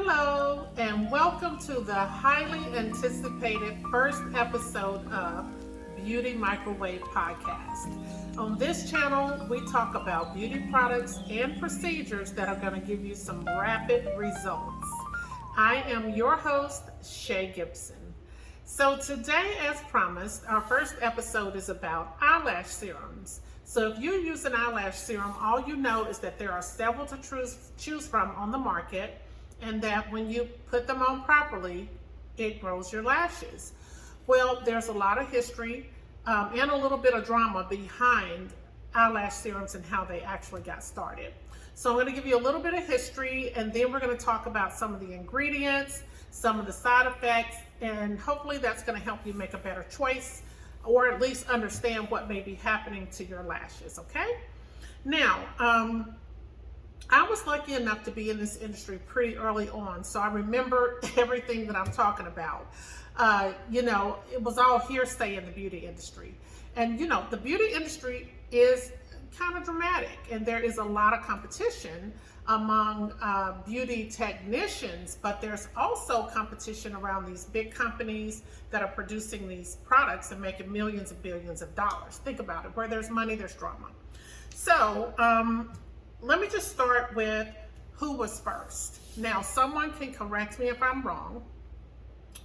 Hello, and welcome to the highly anticipated first episode of Beauty Microwave Podcast. On this channel, we talk about beauty products and procedures that are going to give you some rapid results. I am your host, Shay Gibson. So today, as promised, our first episode is about eyelash serums. So if you use an eyelash serum, all you know is that there are several to choose from on the market, and that when you put them on properly, it grows your lashes. Well, there's a lot of history and a little bit of drama behind eyelash serums and how they actually got started. So I'm going to give you a little bit of history, and then we're going to talk about some of the ingredients, some of the side effects, and hopefully that's going to help you make a better choice, or at least understand what may be happening to your lashes, okay? Now, I was lucky enough to be in this industry pretty early on, so I remember everything that I'm talking about. It was all hearsay in the beauty industry. And, the beauty industry is kind of dramatic, and there is a lot of competition among beauty technicians, but there's also competition around these big companies that are producing these products and making millions and billions of dollars. Think about it. Where there's money, there's drama. So let me just start with who was first. Now, someone can correct me if I'm wrong,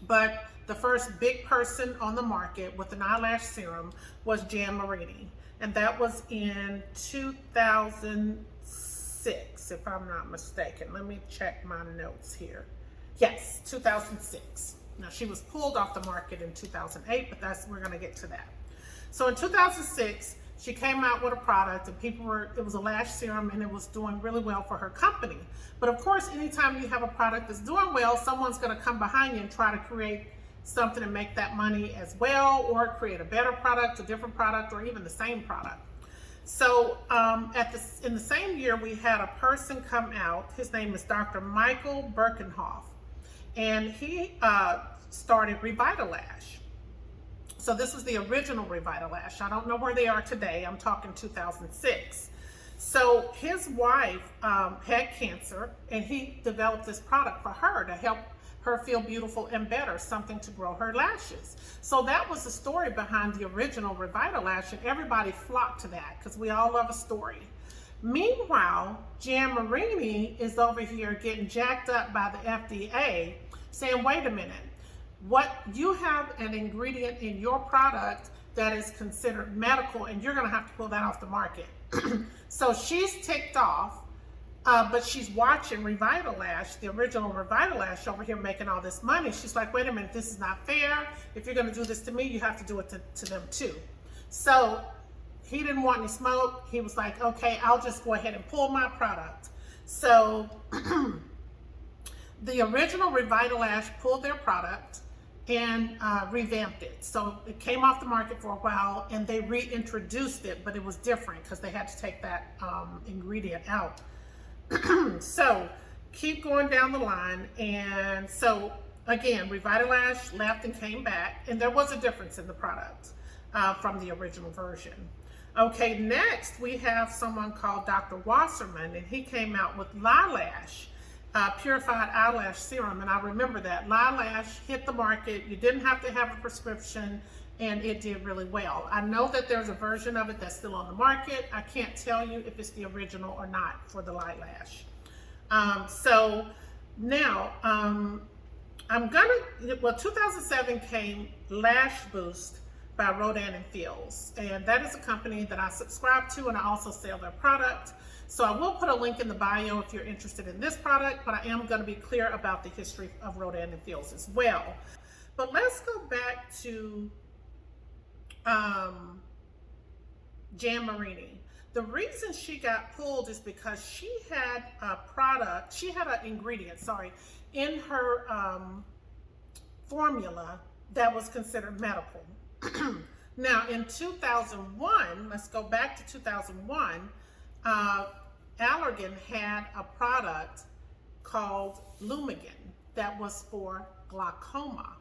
but the first big person on the market with an eyelash serum was Jan Marini, and that was in 2006, if I'm not mistaken. Let me check my notes here. Yes, 2006. Now, she was pulled off the market in 2008, but we're going to get to that. So in 2006, she came out with a product, and it was a lash serum, and it was doing really well for her company. But of course, anytime you have a product that's doing well, someone's going to come behind you and try to create something and make that money as well, or create a better product, a different product, or even the same product. So in the same year, we had a person come out. His name is Dr. Michael Birkenhoff, and he started Revitalash. So this is the original Revitalash. I don't know where they are today. I'm talking 2006. So his wife had cancer, and he developed this product for her to help her feel beautiful and better, something to grow her lashes. So that was the story behind the original Revitalash, and everybody flocked to that because we all love a story. Meanwhile, Jan Marini is over here getting jacked up by the FDA, saying, wait a minute, what you have an ingredient in your product that is considered medical, and you're going to have to pull that off the market. So she's ticked off, but she's watching Revitalash, the original Revitalash, over here making all this money. She's like, wait a minute, this is not fair. If you're going to do this to me, you have to do it to them too. So he didn't want any smoke. He was like, okay, I'll just go ahead and pull my product. So the original Revitalash pulled their product and revamped it. So it came off the market for a while, and they reintroduced it, but it was different because they had to take that ingredient out. So keep going down the line. And so again, Revitalash left and came back, and there was a difference in the product from the original version. Okay, next we have someone called Dr. Wasserman, and he came out with Eyelash. Purified eyelash serum, and I remember that. Eyelash hit the market. You didn't have to have a prescription, and it did really well. I know that there's a version of it that's still on the market. I can't tell you if it's the original or not for the Eyelash. So now, 2007 came Lash Boost by Rodan and Fields, and that is a company that I subscribe to, and I also sell their product. So I will put a link in the bio if you're interested in this product, but I am going to be clear about the history of Rodan and Fields as well. But let's go back to Jan Marini. The reason she got pulled is because she had an ingredient, in her formula that was considered medical. Now in 2001, let's go back to 2001, Allergan had a product called Lumigan that was for glaucoma.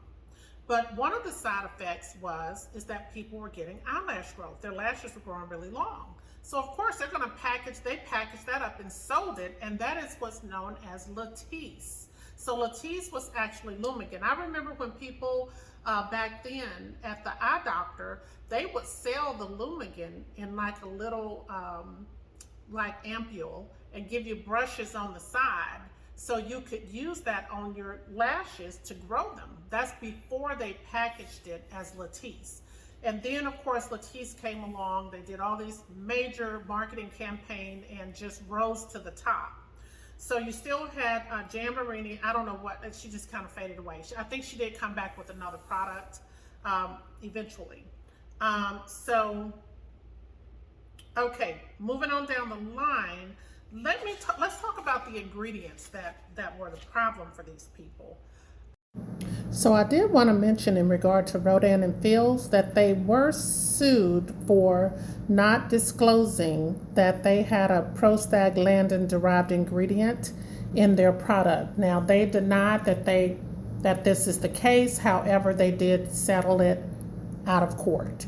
But one of the side effects is that people were getting eyelash growth. Their lashes were growing really long. So of course they're going to package that up and sold it, and that is what's known as Latisse. So Latisse was actually Lumigan. I remember when people back then at the eye doctor, they would sell the Lumigan in like a little like ampule and give you brushes on the side so you could use that on your lashes to grow them. That's before they packaged it as Latisse. And then of course Latisse came along, they did all these major marketing campaign and just rose to the top. So you still had Jan Marini, I don't know what, she just kind of faded away. I think she did come back with another product eventually. Okay, moving on down the line, let's talk about the ingredients that were the problem for these people. So I did want to mention in regard to Rodan and Fields that they were sued for not disclosing that they had a prostaglandin derived ingredient in their product. Now they denied that this is the case. However, they did settle it out of court.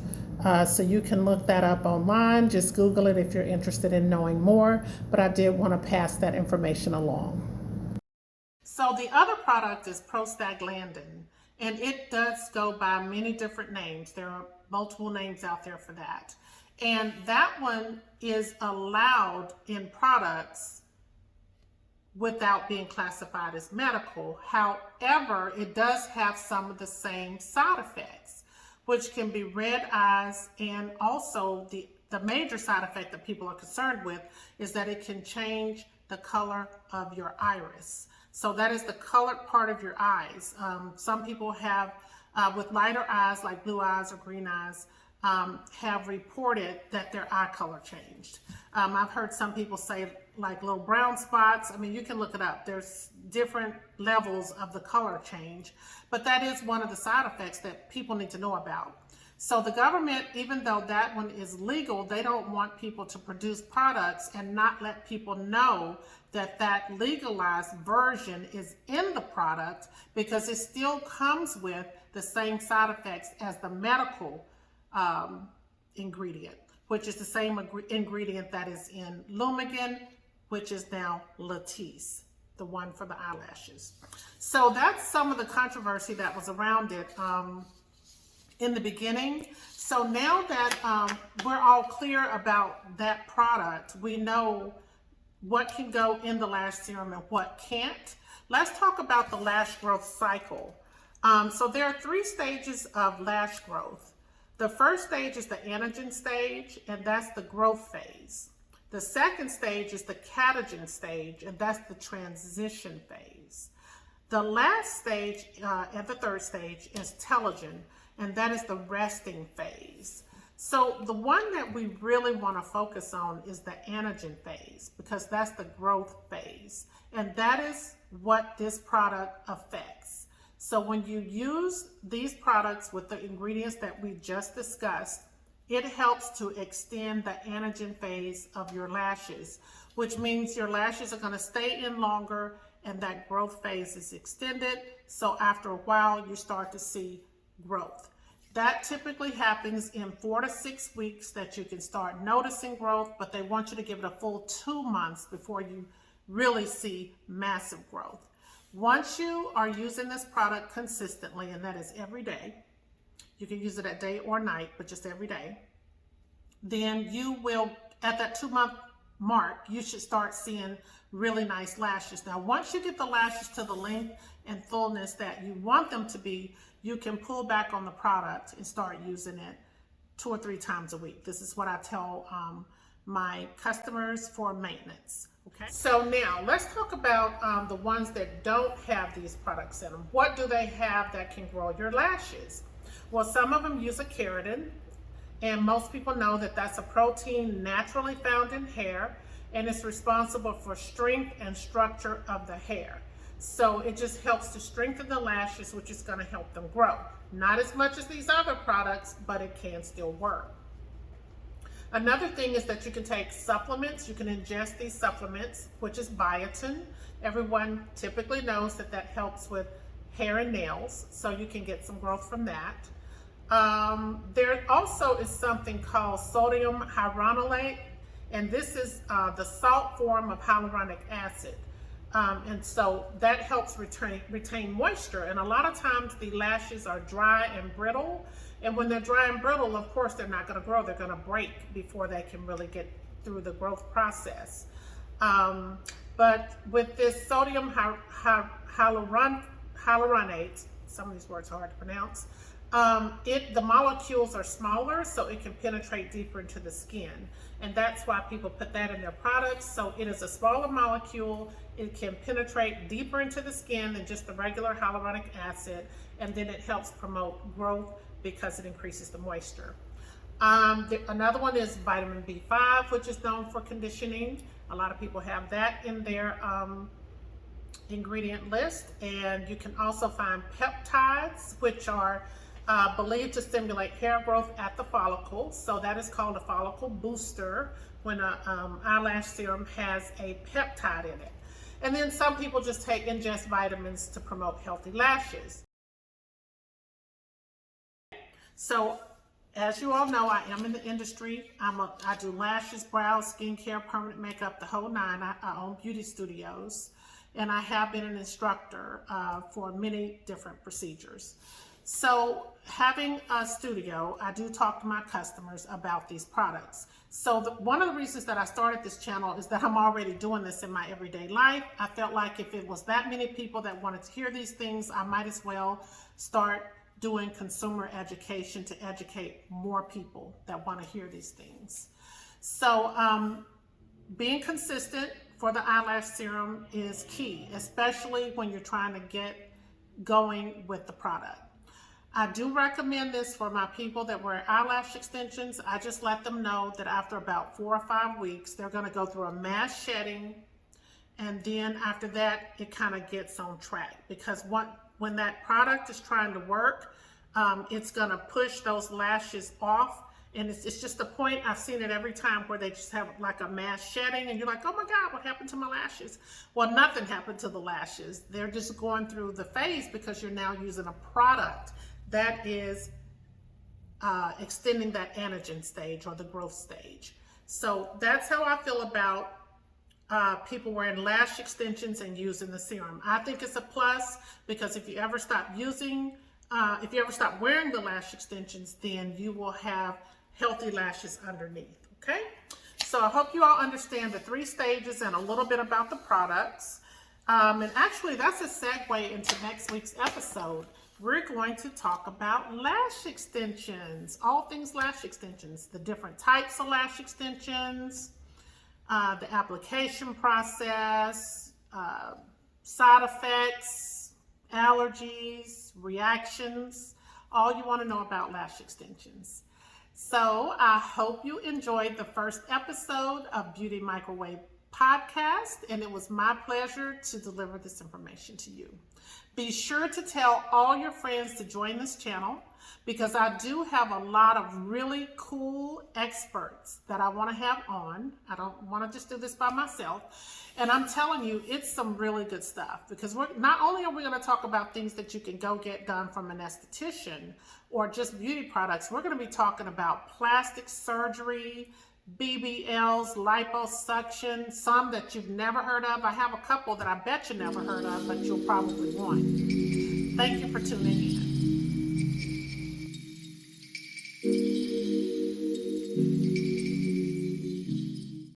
So you can look that up online. Just Google it if you're interested in knowing more. But I did want to pass that information along. So the other product is prostaglandin, and it does go by many different names. There are multiple names out there for that. And that one is allowed in products without being classified as medical. However, it does have some of the same side effects, which can be red eyes, and also the major side effect that people are concerned with is that it can change the color of your iris. So that is the colored part of your eyes. Some people have, with lighter eyes, like blue eyes or green eyes, have reported that their eye color changed. I've heard some people say like little brown spots. I mean, you can look it up. There's different levels of the color change, but that is one of the side effects that people need to know about. So the government, even though that one is legal, they don't want people to produce products and not let people know that that legalized version is in the product, because it still comes with the same side effects as the medical ingredient, which is the same ingredient that is in Lumigan, which is now Latisse, the one for the eyelashes. So that's some of the controversy that was around it in the beginning. So now that we're all clear about that product, we know what can go in the lash serum and what can't. Let's talk about the lash growth cycle. So there are 3 stages of lash growth. The first stage is the anagen stage, and that's the growth phase. The second stage is the catagen stage, and that's the transition phase. The last stage, and the third stage, is telogen, and that is the resting phase. So the one that we really want to focus on is the anagen phase, because that's the growth phase, and that is what this product affects. So when you use these products with the ingredients that we just discussed, it helps to extend the anagen phase of your lashes, which means your lashes are going to stay in longer and that growth phase is extended. So after a while, you start to see growth. That typically happens in 4 to 6 weeks that you can start noticing growth, but they want you to give it a full 2 months before you really see massive growth. Once you are using this product consistently, and that is every day, you can use it at day or night, but just every day, then you will, at that 2-month mark, you should start seeing really nice lashes. Now, once you get the lashes to the length and fullness that you want them to be, you can pull back on the product and start using it 2 or 3 times a week. This is what I tell my customers for maintenance. Okay. So now let's talk about the ones that don't have these products in them. What do they have that can grow your lashes? Well, some of them use a keratin, and most people know that that's a protein naturally found in hair, and it's responsible for strength and structure of the hair. So it just helps to strengthen the lashes, which is going to help them grow. Not as much as these other products, but it can still work. Another thing is that you can take supplements. You can ingest these supplements, which is biotin. Everyone typically knows that that helps with hair and nails, so you can get some growth from that. There also is something called sodium hyaluronate, and this is the salt form of hyaluronic acid. And so that helps retain moisture. And a lot of times the lashes are dry and brittle. And when they're dry and brittle, of course, they're not going to grow. They're going to break before they can really get through the growth process. But with this sodium hyaluronate, some of these words are hard to pronounce, the molecules are smaller, so it can penetrate deeper into the skin. And that's why people put that in their products. So it is a smaller molecule. It can penetrate deeper into the skin than just the regular hyaluronic acid. And then it helps promote growth because it increases the moisture. Another one is vitamin B5, which is known for conditioning. A lot of people have that in their ingredient list. And you can also find peptides, which are believed to stimulate hair growth at the follicle. So that is called a follicle booster when an eyelash serum has a peptide in it. And then some people just ingest vitamins to promote healthy lashes. So as you all know, I am in the industry. I do lashes, brows, skincare, permanent makeup, the whole nine. I own beauty studios, and I have been an instructor for many different procedures. So having a studio, I do talk to my customers about these products. So one of the reasons that I started this channel is that I'm already doing this in my everyday life. I felt like if it was that many people that wanted to hear these things, I might as well start doing consumer education to educate more people that want to hear these things. So being consistent for the eyelash serum is key, especially when you're trying to get going with the product. I do recommend this for my people that wear eyelash extensions. I just let them know that after about 4 or 5 weeks, they're going to go through a mass shedding. And then after that, it kind of gets on track, because when that product is trying to work, it's going to push those lashes off. And it's just a point, I've seen it every time, where they just have like a mass shedding and you're like, oh my God, what happened to my lashes? Well, nothing happened to the lashes. They're just going through the phase because you're now using a product that is extending that anagen stage or the growth stage. So that's how I feel about people wearing lash extensions and using the serum. I think it's a plus, because if you ever stop wearing the lash extensions, then you will have healthy lashes underneath, okay? So I hope you all understand the 3 stages and a little bit about the products. And actually, that's a segue into next week's episode. We're going to talk about lash extensions, all things lash extensions, the different types of lash extensions, the application process, side effects, allergies, reactions, all you want to know about lash extensions. So I hope you enjoyed the first episode of Beauty Microwave Podcast, and it was my pleasure to deliver this information to you. Be sure to tell all your friends to join this channel, because I do have a lot of really cool experts that I want to have on. I don't want to just do this by myself. And I'm telling you, it's some really good stuff, because not only are we going to talk about things that you can go get done from an esthetician or just beauty products, we're going to be talking about plastic surgery, BBLs, liposuction, some that you've never heard of. I have a couple that I bet you never heard of, but you'll probably want. Thank you for tuning in.